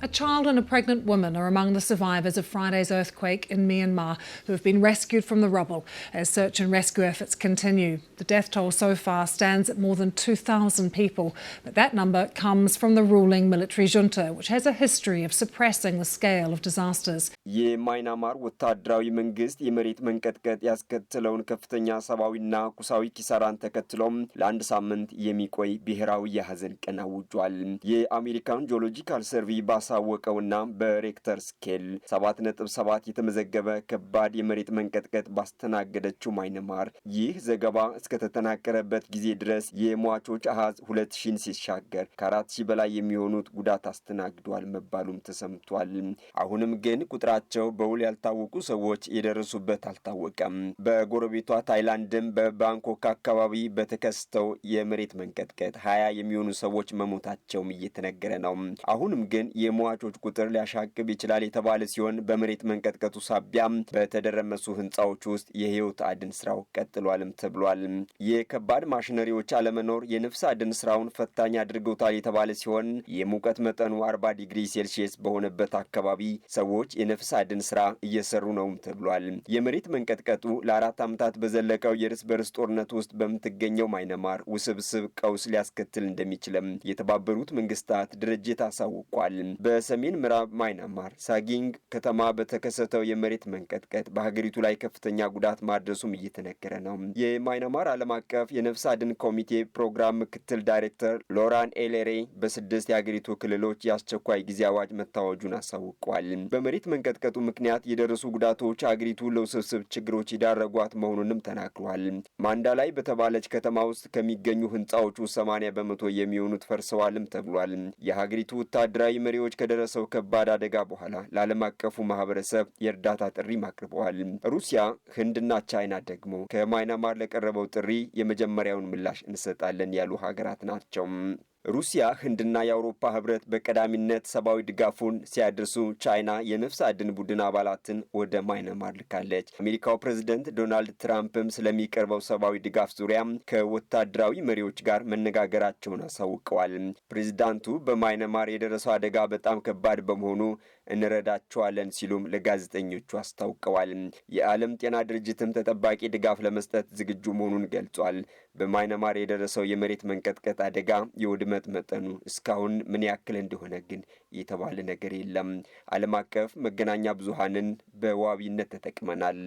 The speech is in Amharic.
A child and a pregnant woman are among the survivors of Friday's earthquake in Myanmar who have been rescued from the rubble as search and rescue efforts continue. The death toll so far stands at more than 2,000 people, but that number comes from the ruling military junta, which has a history of suppressing the scale of disasters. የማይናማር ወታደራዊ መንግስት የመሬት መንቀጥቀጥ ያስከተለውን ከፍተኛ ሰብአዊና ቁሳዊ ኪሳራን ተከትሎም ለአንድ ሳምንት የሚቆይ ብሔራዊ የሐዘን ቀን አውጇል። የአሜሪካን ጂኦሎጂካል ሰርቬይ ባሳወቀውና በሬክተር ስኬል 7.7 የተመዘገበ ከባድ የመሬት መንቀጥቀጥ ባስተናገደችው ማይናማር ይህ ዘገባ እስከተጠናቀረበት ጊዜ ድረስ የሟቾች አሃዝ 2000 ሲሻገር ከ4000 በላይ የሚሆኑት ጉዳት አስተናግዷል መባሉም ተሰምቷል። አሁንም ግን ቁጥራቸው በውል ያልታወቁ ሰዎች የደረሱበት አልታወቀም። በጎረቤቷ ታይላንድም በባንኮክ አካባቢ በተከስተው የመሬት መንቀጥቀጥ 20 የሚሆኑ ሰዎች መሞታቸውም እየተነገረ ነው። አሁንም ግን የሟቾች ቁጥር ሊያሻቅብ ይችላል የተባለ ሲሆን በመሬት መንቀጥቀጡ ሳቢያ በተደረመሱ ህንጻዎች ውስጥ የህይወት አድን ስራው ቀጥሏልም ተብሏል። የከባድ ማሽነሪዎች አለመኖር የነፍስ አድን ስራውን ፈታኝ አድርጎታል የተባለ ሲሆን የሙቀት መጠኑ 40 ዲግሪ ሴልሺየስ በሆነበት አካባቢ ሰዎች የነፍስ አድን ስራ እየሰሩ ነው ተብሏል። የመሬት መንቀጥቀጡ ለ4 ዓመታት በዘለቀው የእርስ በርስ ጦርነት ውስጥ በምትገኘው ማይናማር ውስብስብ ቀውስ ሊያስከትል እንደሚችልም የተባበሩት መንግስታት ድርጅት አሳውቋል። በሰሜን ምዕራብ ማይናማር ሳጊንግ ከተማ በተከሰተው የመሬት መንቀጥቀጥ በሀገሪቱ ላይ ከፍተኛ ጉዳት ማድረሱም እየተነገረ ነው። የማይናማር ዓለም አቀፍ የነፍስ አድን ኮሚቴ ፕሮግራም ምክትል ዳይሬክተር ሎራን ኤሌሬ በ6 የሀገሪቱ ክልሎች የአስቸኳይ ጊዜ አዋጅ መታወጁን አሳውቋል። በመሬት መንቀጥቀጡ ምክንያት የደረሱ ጉዳቶች አገሪቱ ለውስብስብ ችግሮች ይዳረጓት መሆኑንም ተናግረዋል። ማንዳላይ በተባለች ከተማ ውስጥ ከሚገኙ ህንጻዎቹ 80 በመቶ የሚሆኑት ፈርሰዋልም ተብሏል። የሀገሪቱ ወታደራዊ መሪዎች ከደረሰው ከባድ አደጋ በኋላ ለዓለም አቀፉ ማህበረሰብ የእርዳታ ጥሪ አቅርበዋል። ሩሲያ፣ ህንድና ቻይና ደግሞ ከማይናማር ለቀረበው ጥሪ የመጀመሪያውን ምላሽ እንሰጣለን ያሉ ሀገራት ናቸው። ሩሲያ፣ ህንድና የአውሮፓ ህብረት በቀዳሚነት ሰብአዊ ድጋፉን ሲያደርሱ ቻይና የነፍስ አድን ቡድን አባላትን ወደ ማይናማር ልካለች። አሜሪካው ፕሬዝደንት ዶናልድ ትራምፕም ስለሚቀርበው ሰብአዊ ድጋፍ ዙሪያ ከወታደራዊ መሪዎች ጋር መነጋገራቸውን አሳውቀዋል። ፕሬዝዳንቱ በማይናማር የደረሰው አደጋ በጣም ከባድ በመሆኑ እንረዳቸዋለን ሲሉም ለጋዜጠኞቹ አስታውቀዋል። የዓለም ጤና ድርጅትም ተጠባቂ ድጋፍ ለመስጠት ዝግጁ መሆኑን ገልጿል። በማይናማር የደረሰው የመሬት መንቀጥቀጥ አደጋ የውድመት መጠኑ እስካሁን ምን ያክል እንደሆነ ግን የተባለ ነገር የለም። ዓለም አቀፍ መገናኛ ብዙሃንን በዋቢነት ተጠቅመናል።